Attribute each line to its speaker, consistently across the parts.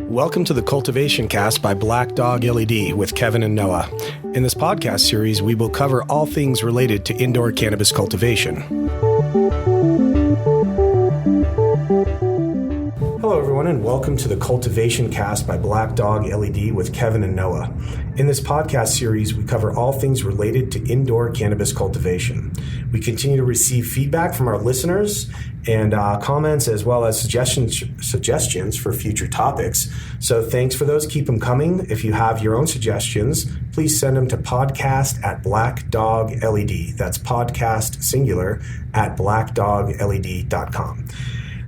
Speaker 1: Welcome to the Cultivation Cast by Black Dog LED with Kevin and Noah. In this podcast series, we will cover all things related to indoor cannabis cultivation. Hello, everyone, and welcome to the Cultivation Cast by Black Dog LED with Kevin and Noah. In this podcast series, we cover all things related to indoor cannabis cultivation. We continue to receive feedback from our listeners and comments as well as suggestions for future topics. So thanks for those. Keep them coming. If you have your own suggestions, please send them to podcast@blackdogled. That's podcast singular at blackdogled.com.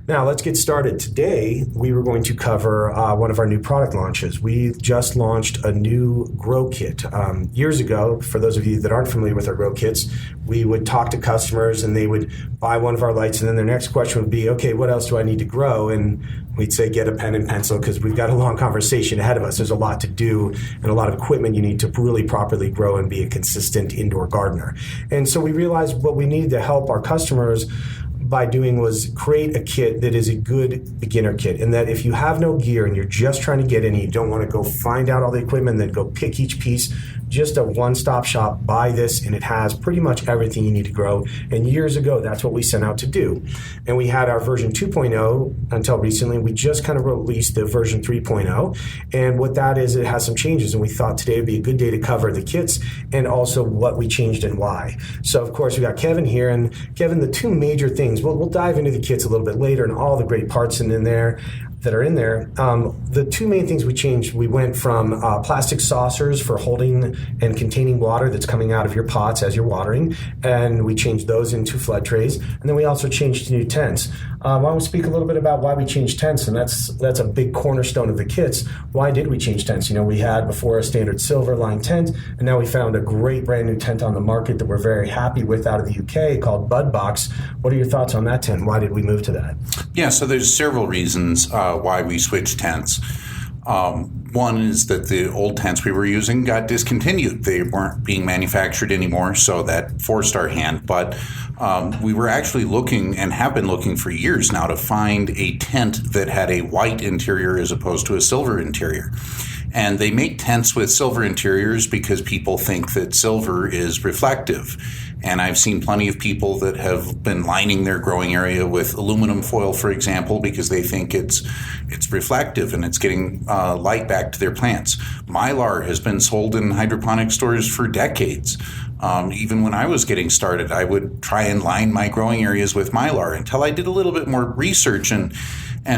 Speaker 1: Now, let's get started. Today, we were going to cover one of our new product launches. We just launched a new grow kit. Years ago, for those of you that aren't familiar with our grow kits, we would talk to customers and they would buy one of our lights, and then their next question would be, okay, what else do I need to grow? And we'd say, get a pen and pencil, because we've got a long conversation ahead of us. There's a lot to do and a lot of equipment you need to really properly grow and be a consistent indoor gardener. And so we realized what we needed to help our customers by doing was create a kit that is a good beginner kit, and that if you have no gear and you're just trying to get in, you don't want to go find out all the equipment and then go pick each piece, just a one-stop shop, buy this, and it has pretty much everything you need to grow. And years ago, that's what we set out to do. And we had our version 2.0 until recently. We just kind of released the version 3.0. And what that is, it has some changes. And we thought today would be a good day to cover the kits and also what we changed and why. So, of course, we got Kevin here. And Kevin, the two major things, we'll dive into the kits a little bit later and all the great parts in there that are in there. The two main things we changed, we went from plastic saucers for holding and containing water that's coming out of your pots as you're watering, and we changed those into flood trays. And then we also changed to new tents. I want to speak a little bit about why we changed tents, and that's a big cornerstone of the kits. Why did we change tents? You know, we had before a standard silver line tent, and now we found a great brand new tent on the market that we're very happy with out of the UK called Bud Box. What are your thoughts on that tent? Why did we move to that?
Speaker 2: Yeah, so there's several reasons why we switched tents. One is that the old tents we were using got discontinued. They weren't being manufactured anymore, so that forced our hand. But we were actually looking, and have been looking for years now, to find a tent that had a white interior as opposed to a silver interior. And they make tents with silver interiors because people think that silver is reflective. And I've seen plenty of people that have been lining their growing area with aluminum foil, for example, because they think it's reflective and it's getting light back to their plants. Mylar has been sold in hydroponic stores for decades. Even when I was getting started, I would try and line my growing areas with Mylar until I did a little bit more research and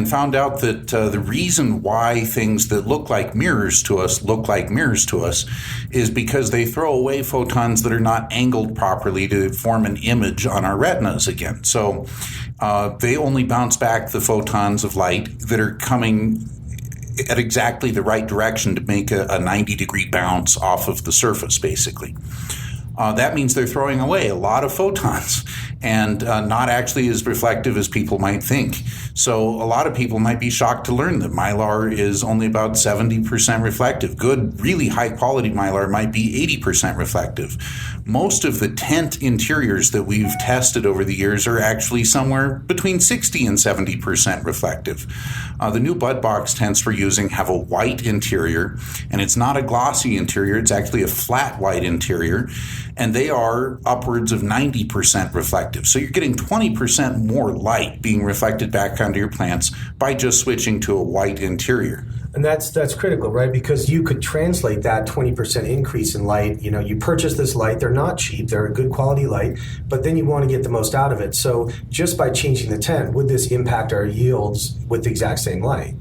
Speaker 2: found out that the reason why things that look like mirrors to us is because they throw away photons that are not angled properly to form an image on our retinas again. So they only bounce back the photons of light that are coming at exactly the right direction to make a 90-degree bounce off of the surface, basically. That means they're throwing away a lot of photons and not actually as reflective as people might think. So a lot of people might be shocked to learn that Mylar is only about 70% reflective. Good, really high-quality Mylar might be 80% reflective. Most of the tent interiors that we've tested over the years are actually somewhere between 60 and 70% reflective. The new Bud Box tents we're using have a white interior, and it's not a glossy interior. It's actually a flat white interior, and they are upwards of 90% reflective. So you're getting 20% more light being reflected back onto your plants by just switching to a white interior.
Speaker 1: And that's critical, right? Because you could translate that 20% increase in light. You know, you purchase this light, they're not cheap, they're a good quality light, but then you want to get the most out of it. So just by changing the tent, would this impact our yields with the exact same light?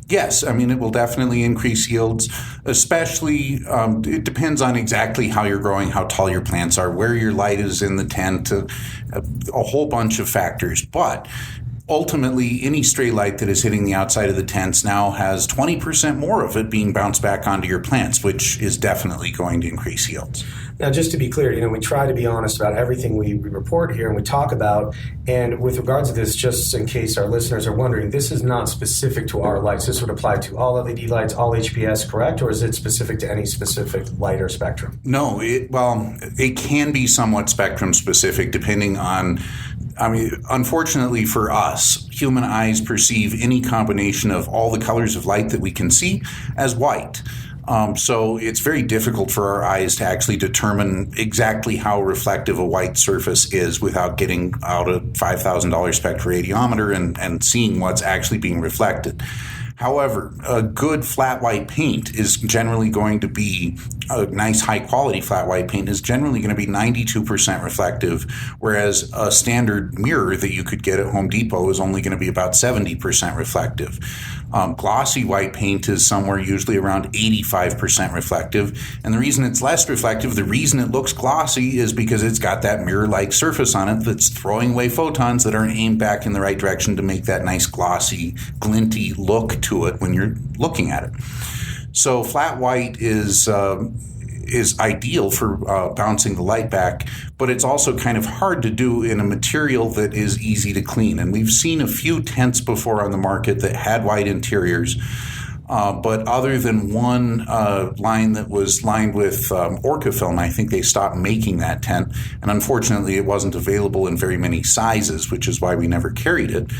Speaker 2: Yes, I mean, it will definitely increase yields, especially, it depends on exactly how you're growing, how tall your plants are, where your light is in the tent, a whole bunch of factors. But ultimately, any stray light that is hitting the outside of the tents now has 20% more of it being bounced back onto your plants, which is definitely going to increase yields.
Speaker 1: Now, just to be clear, you know, we try to be honest about everything we report here and we talk about. And with regards to this, just in case our listeners are wondering, this is not specific to our lights. This would apply to all LED lights, all HPS, correct? Or is it specific to any specific light or spectrum?
Speaker 2: No, it can be somewhat spectrum specific depending on I mean, unfortunately for us, human eyes perceive any combination of all the colors of light that we can see as white. So it's very difficult for our eyes to actually determine exactly how reflective a white surface is without getting out a $5,000 spectroradiometer and seeing what's actually being reflected. However, a good flat white paint is generally going to be a nice high quality flat white paint is generally going to be 92% reflective, whereas a standard mirror that you could get at Home Depot is only going to be about 70% reflective. Glossy white paint is somewhere usually around 85% reflective. And the reason it's less reflective, the reason it looks glossy is because it's got that mirror-like surface on it that's throwing away photons that aren't aimed back in the right direction to make that nice glossy, glinty look to it when you're looking at it. So flat white is ideal for bouncing the light back, but it's also kind of hard to do in a material that is easy to clean. And we've seen a few tents before on the market that had white interiors, but other than one line that was lined with Orca film, I think they stopped making that tent. And unfortunately, it wasn't available in very many sizes, which is why we never carried it.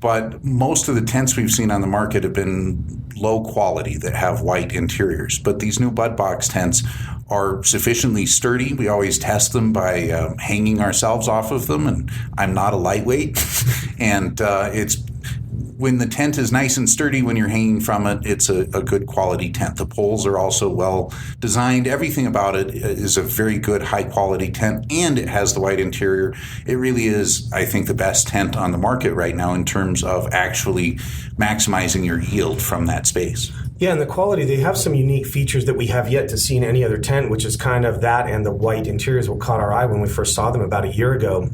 Speaker 2: But most of the tents we've seen on the market have been low quality that have white interiors. But these new Bud Box tents are sufficiently sturdy. We always test them by hanging ourselves off of them, and I'm not a lightweight. And it's when the tent is nice and sturdy when you're hanging from it, it's a good quality tent. The poles are also well designed. Everything about it is a very good high quality tent, and it has the white interior. It really is, I think, the best tent on the market right now in terms of actually maximizing your yield from that space.
Speaker 1: Yeah, and the quality, they have some unique features that we have yet to see in any other tent, which is kind of that, and the white interiors what caught our eye when we first saw them about a year ago.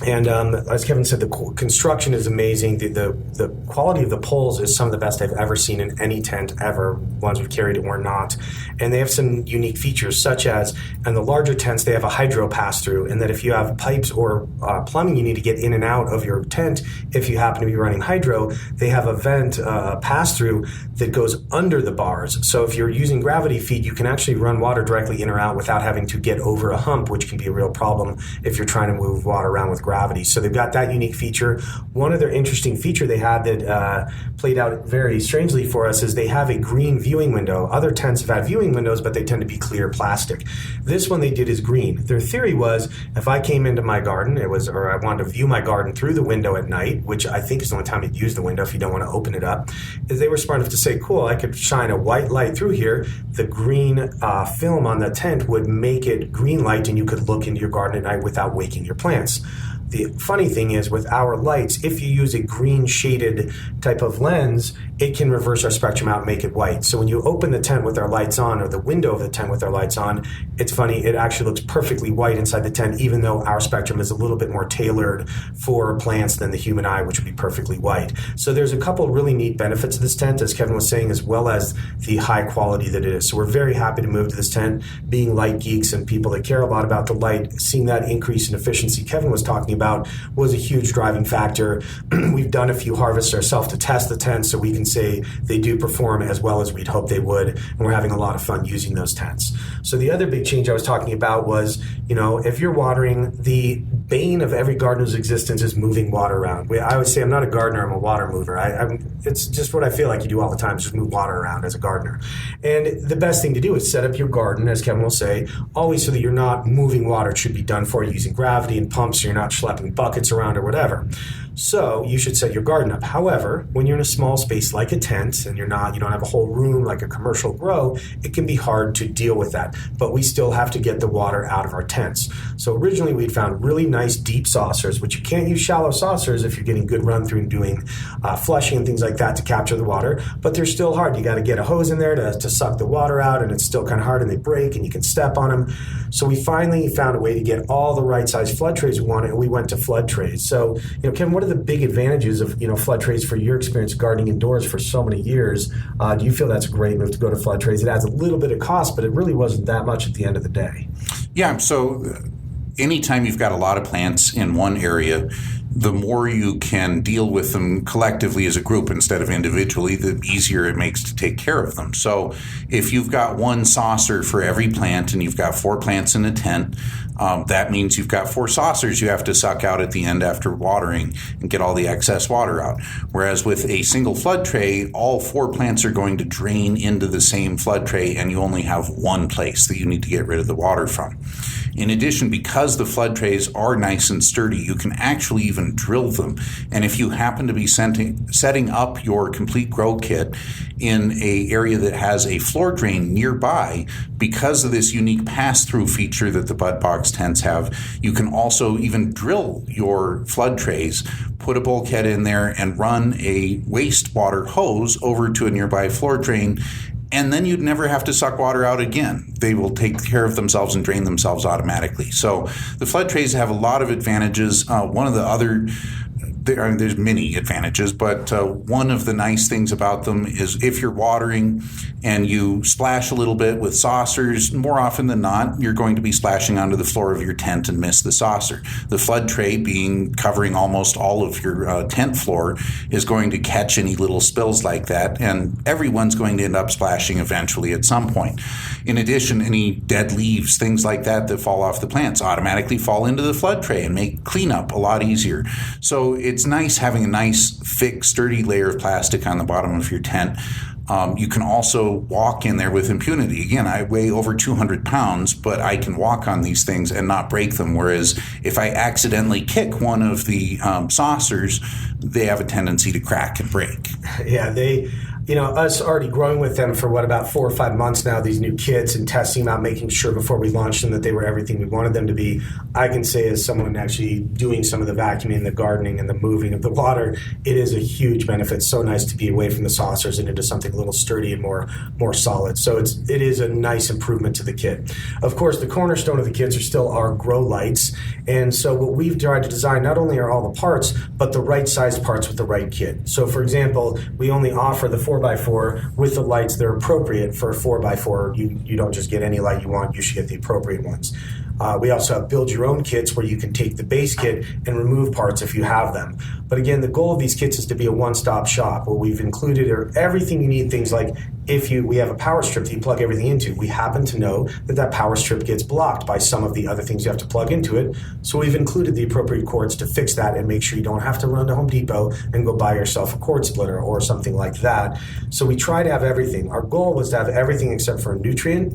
Speaker 1: And as Kevin said, the construction is amazing. The quality of the poles is some of the best I've ever seen in any tent ever, ones we've carried or not. And they have some unique features, such as, in the larger tents, they have a hydro pass-through, and that if you have pipes or plumbing you need to get in and out of your tent, if you happen to be running hydro, they have a vent pass-through that goes under the bars. So if you're using gravity feed, you can actually run water directly in or out without having to get over a hump, which can be a real problem if you're trying to move water around with gravity. So they've got that unique feature. One other interesting feature they had that played out very strangely for us is they have a green viewing window. Other tents have had viewing windows, but they tend to be clear plastic. This one they did is green. Their theory was if I came into my garden, or I wanted to view my garden through the window at night, which I think is the only time you'd use the window if you don't want to open it up, is they were smart enough to say, cool, I could shine a white light through here. The green film on the tent would make it green light, and you could look into your garden at night without waking your plants. The funny thing is, with our lights, if you use a green shaded type of lens, it can reverse our spectrum out and make it white. So when you open the tent with our lights on, or the window of the tent with our lights on, it's funny, it actually looks perfectly white inside the tent, even though our spectrum is a little bit more tailored for plants than the human eye, which would be perfectly white. So there's a couple really neat benefits of this tent, as Kevin was saying, as well as the high quality that it is. So we're very happy to move to this tent, being light geeks and people that care a lot about the light, seeing that increase in efficiency Kevin was talking about was a huge driving factor. We've done a few harvests ourselves to test the tents, so we can say they do perform as well as we'd hope they would, and we're having a lot of fun using those tents. So the other big change I was talking about was, if you're watering, the bane of every gardener's existence is moving water around. I always say I'm not a gardener, I'm a water mover. It's just what I feel like you do all the time, is just move water around as a gardener. And the best thing to do is set up your garden, as Kevin will say, always so that you're not moving water. It should be done for you using gravity and pumps, so you're not schlepping buckets around or whatever. So you should set your garden up. However, when you're in a small space like a tent and you don't have a whole room like a commercial grow, it can be hard to deal with that. But we still have to get the water out of our tents. So originally we'd found really nice deep saucers, which you can't use shallow saucers if you're getting good run through and doing flushing and things like that to capture the water. But they're still hard. You got to get a hose in there to suck the water out, and it's still kind of hard, and they break and you can step on them. So we finally found a way to get all the right size flood trays we wanted, and we went to flood trays. So, Ken, what are the big advantages of, flood trays for your experience gardening indoors for so many years? Do you feel that's a great move to go to flood trays? It adds a little bit of cost, but it really wasn't that much at the end of the day.
Speaker 2: Yeah, so anytime you've got a lot of plants in one area, the more you can deal with them collectively as a group instead of individually, the easier it makes to take care of them. So if you've got one saucer for every plant and you've got 4 plants in a tent, that means you've got 4 saucers you have to suck out at the end after watering and get all the excess water out. Whereas with a single flood tray, all 4 plants are going to drain into the same flood tray, and you only have one place that you need to get rid of the water from. In addition, because the flood trays are nice and sturdy, you can actually even drill them. And if you happen to be setting up your complete grow kit in an area that has a floor drain nearby, because of this unique pass-through feature that the bud box tents have, you can also even drill your flood trays, put a bulkhead in there, and run a wastewater hose over to a nearby floor drain, and then you'd never have to suck water out again. They will take care of themselves and drain themselves automatically. So the flood trays have a lot of advantages. One of the other, there's many advantages, but one of the nice things about them is if you're watering and you splash a little bit with saucers, more often than not, you're going to be splashing onto the floor of your tent and miss the saucer. The flood tray, being covering almost all of your tent floor, is going to catch any little spills like that, and everyone's going to end up splashing eventually at some point. In addition, any dead leaves, things like that fall off the plants automatically fall into the flood tray and make cleanup a lot easier. So it's nice having a nice, thick, sturdy layer of plastic on the bottom of your tent. You can also walk in there with impunity. Again, I weigh over 200 pounds, but I can walk on these things and not break them. Whereas if I accidentally kick one of the saucers, they have a tendency to crack and break.
Speaker 1: Yeah, us already growing with them for about 4 or 5 months now, these new kits, and testing them out, making sure before we launched them that they were everything we wanted them to be. I can say, as someone actually doing some of the vacuuming, the gardening, and the moving of the water, it is a huge benefit. It's so nice to be away from the saucers and into something a little sturdy and more solid. So it is a nice improvement to the kit. Of course, the cornerstone of the kits are still our grow lights. And so what we've tried to design not only are all the parts, but the right size parts with the right kit. So for example, we only offer the 4x4 with the lights that are appropriate for a 4x4. You don't just get any light you want, you should get the appropriate ones. We also have build your own kits where you can take the base kit and remove parts if you have them. But again, the goal of these kits is to be a one-stop shop. What we've included are everything you need, things like we have a power strip that you plug everything into. We happen to know that power strip gets blocked by some of the other things you have to plug into it. So we've included the appropriate cords to fix that and make sure you don't have to run to Home Depot and go buy yourself a cord splitter or something like that. So we try to have everything. Our goal was to have everything except for a nutrient,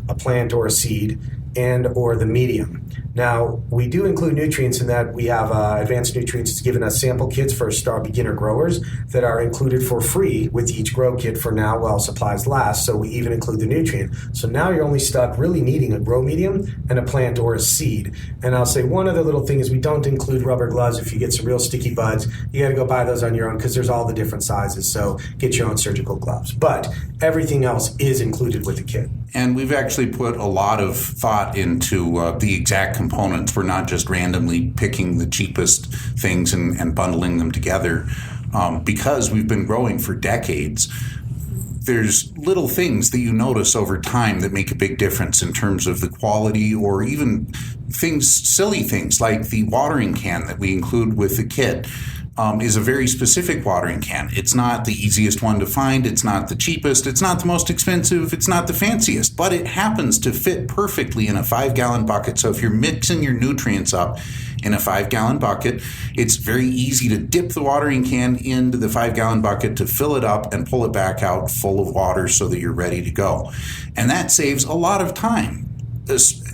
Speaker 1: a plant, or a seed, and or the medium. Now, we do include nutrients in that we have Advanced Nutrients. It's given us sample kits for beginner growers that are included for free with each grow kit for now while supplies last, so we even include the nutrient. So now you're only stuck really needing a grow medium and a plant or a seed. And I'll say one other little thing is we don't include rubber gloves. If you get some real sticky buds, you got to go buy those on your own because there's all the different sizes, so get your own surgical gloves. But everything else is included with the kit.
Speaker 2: And we've actually put a lot of thought into the exact components. We're not just randomly picking the cheapest things and bundling them together. Because we've been growing for decades, there's little things that you notice over time that make a big difference in terms of the quality, or even silly things like the watering can that we include with the kit. Is a very specific watering can. It's not the easiest one to find. It's not the cheapest. It's not the most expensive. It's not the fanciest. But it happens to fit perfectly in a 5-gallon bucket. So if you're mixing your nutrients up in a 5-gallon bucket, it's very easy to dip the watering can into the 5-gallon bucket to fill it up and pull it back out full of water so that you're ready to go. And that saves a lot of time.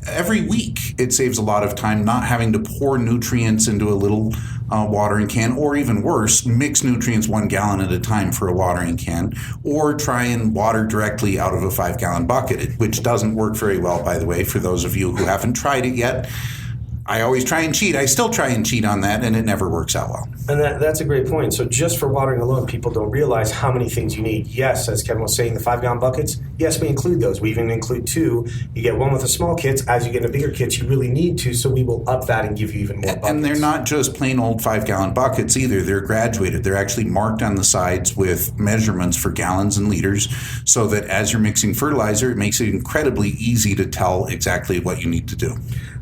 Speaker 2: Every week, it saves a lot of time not having to pour nutrients into a little watering can, or even worse, mix nutrients 1 gallon at a time for a watering can, or try and water directly out of a 5-gallon bucket, which doesn't work very well, by the way, for those of you who haven't tried it yet. I always try and cheat. I still try and cheat on that, and it never works out well.
Speaker 1: And that's a great point. So just for watering alone, people don't realize how many things you need. Yes, as Kevin was saying, the 5-gallon buckets, yes, we include those. We even include 2. You get one with the small kits. As you get into bigger kits, you really need 2, so we will up that and give you even more buckets.
Speaker 2: And they're not just plain old 5-gallon buckets either. They're graduated. They're actually marked on the sides with measurements for gallons and liters, so that as you're mixing fertilizer, it makes it incredibly easy to tell exactly what you need to do.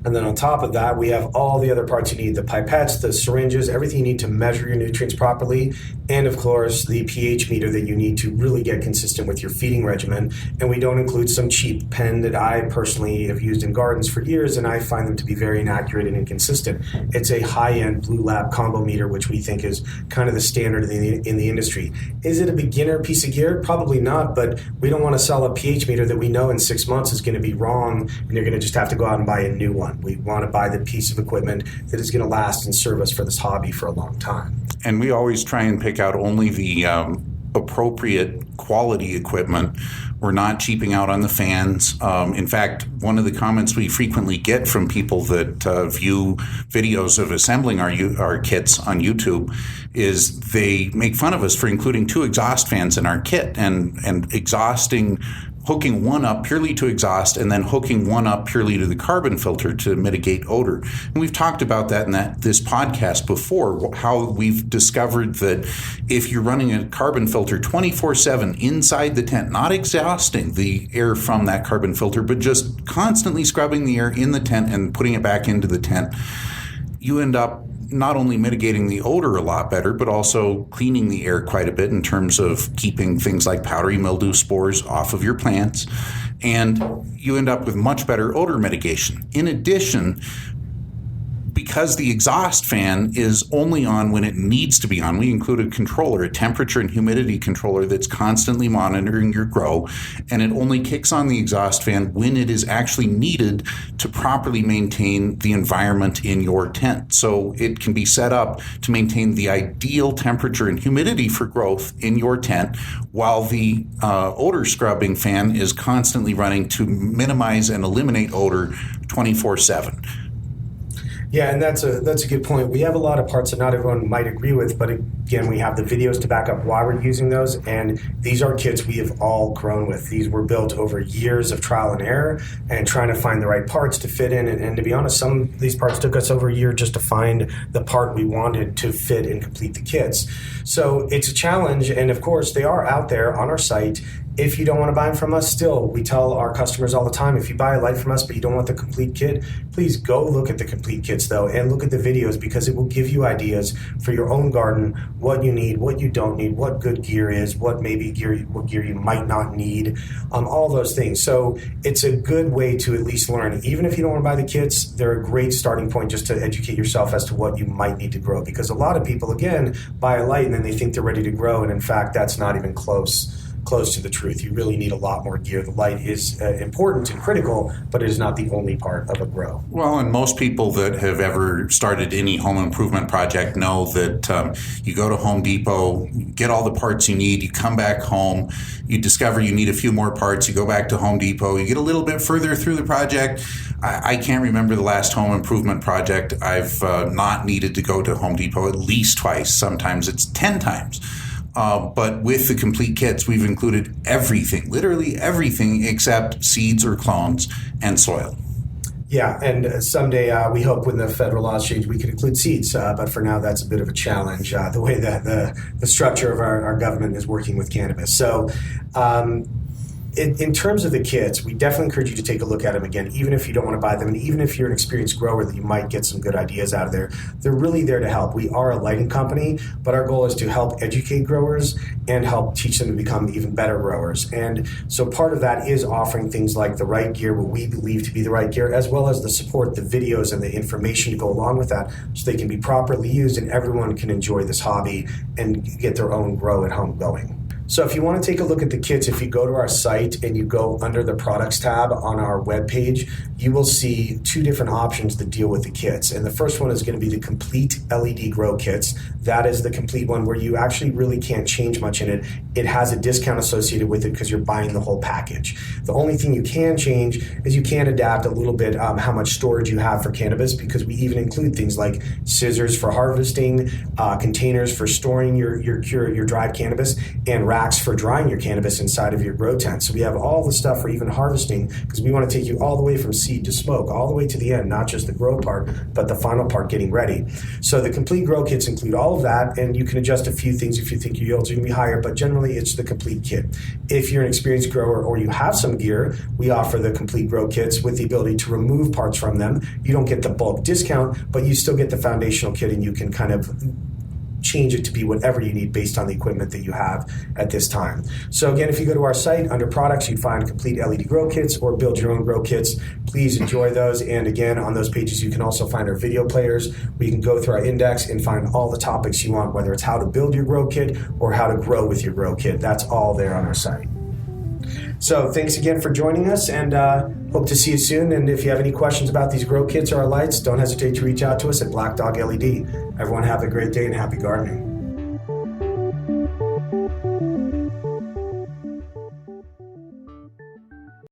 Speaker 1: And then on top of that, we have all the other parts you need, the pipettes, the syringes, everything you need to measure your nutrients properly, and of course, the pH meter that you need to really get consistent with your feeding regimen. And we don't include some cheap pen that I personally have used in gardens for years, and I find them to be very inaccurate and inconsistent. It's a high-end Blue Lab combo meter, which we think is kind of the standard in the industry. Is it a beginner piece of gear? Probably not, but we don't want to sell a pH meter that we know in 6 months is going to be wrong, and you're going to just have to go out and buy a new one. We want to buy the piece of equipment that is going to last and serve us for this hobby for a long time.
Speaker 2: And we always try and pick out only the appropriate quality equipment. We're not cheaping out on the fans. In fact, one of the comments we frequently get from people that view videos of assembling our kits on YouTube is they make fun of us for including 2 exhaust fans in our kit and hooking one up purely to exhaust and then hooking one up purely to the carbon filter to mitigate odor. And we've talked about that in this podcast before, how we've discovered that if you're running a carbon filter 24/7 inside the tent, not exhausting the air from that carbon filter, but just constantly scrubbing the air in the tent and putting it back into the tent, you end up not only mitigating the odor a lot better, but also cleaning the air quite a bit in terms of keeping things like powdery mildew spores off of your plants. And you end up with much better odor mitigation. In addition, because the exhaust fan is only on when it needs to be on, we include a controller, a temperature and humidity controller that's constantly monitoring your grow, and it only kicks on the exhaust fan when it is actually needed to properly maintain the environment in your tent. So it can be set up to maintain the ideal temperature and humidity for growth in your tent, while the odor scrubbing fan is constantly running to minimize and eliminate odor 24/7.
Speaker 1: Yeah, and that's a good point. We have a lot of parts that not everyone might agree with, but again, we have the videos to back up why we're using those, and these are kits we have all grown with. These were built over years of trial and error and trying to find the right parts to fit in, and to be honest, some of these parts took us over a year just to find the part we wanted to fit and complete the kits. So it's a challenge, and of course, they are out there on our site. If you don't want to buy them from us, still, we tell our customers all the time, if you buy a light from us but you don't want the complete kit, please go look at the complete kits, though, and look at the videos, because it will give you ideas for your own garden, what you need, what you don't need, what good gear is, what gear you might not need, all those things. So it's a good way to at least learn. Even if you don't want to buy the kits, they're a great starting point just to educate yourself as to what you might need to grow, because a lot of people, again, buy a light and then they think they're ready to grow, and in fact, that's not even close to the truth. You really need a lot more gear. The light is important and critical, but it is not the only part of a grow.
Speaker 2: Well, and most people that have ever started any home improvement project know that you go to Home Depot, get all the parts you need, you come back home, you discover you need a few more parts, you go back to Home Depot, you get a little bit further through the project. I can't remember the last home improvement project I've not needed to go to Home Depot at least twice. Sometimes it's 10 times. But with the complete kits, we've included everything, literally everything except seeds or clones and soil.
Speaker 1: Yeah, and someday we hope when the federal laws change, we can include seeds. But for now, that's a bit of a challenge, the way that the structure of our government is working with cannabis. So in terms of the kits, we definitely encourage you to take a look at them again, even if you don't want to buy them, and even if you're an experienced grower that you might get some good ideas out of there. They're really there to help. We are a lighting company, but our goal is to help educate growers and help teach them to become even better growers. And so part of that is offering things like the right gear, what we believe to be the right gear, as well as the support, the videos, and the information to go along with that, so they can be properly used and everyone can enjoy this hobby and get their own grow at home going. So if you want to take a look at the kits, if you go to our site and you go under the products tab on our webpage, you will see 2 different options that deal with the kits. And the first one is going to be the complete LED grow kits. That is the complete one where you actually really can't change much in it. It has a discount associated with it because you're buying the whole package. The only thing you can change is you can adapt a little bit how much storage you have for cannabis, because we even include things like scissors for harvesting, containers for storing your dried cannabis, and racks for drying your cannabis inside of your grow tent. So we have all the stuff for even harvesting, because we want to take you all the way from seed to smoke, all the way to the end, not just the grow part, but the final part getting ready. So the complete grow kits include all of that, and you can adjust a few things if you think your yields are going to be higher, but generally it's the complete kit. If you're an experienced grower or you have some gear, we offer the complete grow kits with the ability to remove parts from them. You don't get the bulk discount, but you still get the foundational kit, and you can kind of change it to be whatever you need based on the equipment that you have at this time. So again, if you go to our site, under products, you find complete LED grow kits or build your own grow kits. Please enjoy those. And again, on those pages, you can also find our video players where you can go through our index and find all the topics you want, whether it's how to build your grow kit or how to grow with your grow kit. That's all there on our site. So thanks again for joining us, and hope to see you soon. And if you have any questions about these grow kits or our lights, don't hesitate to reach out to us at Black Dog LED. Everyone have a great day and happy gardening.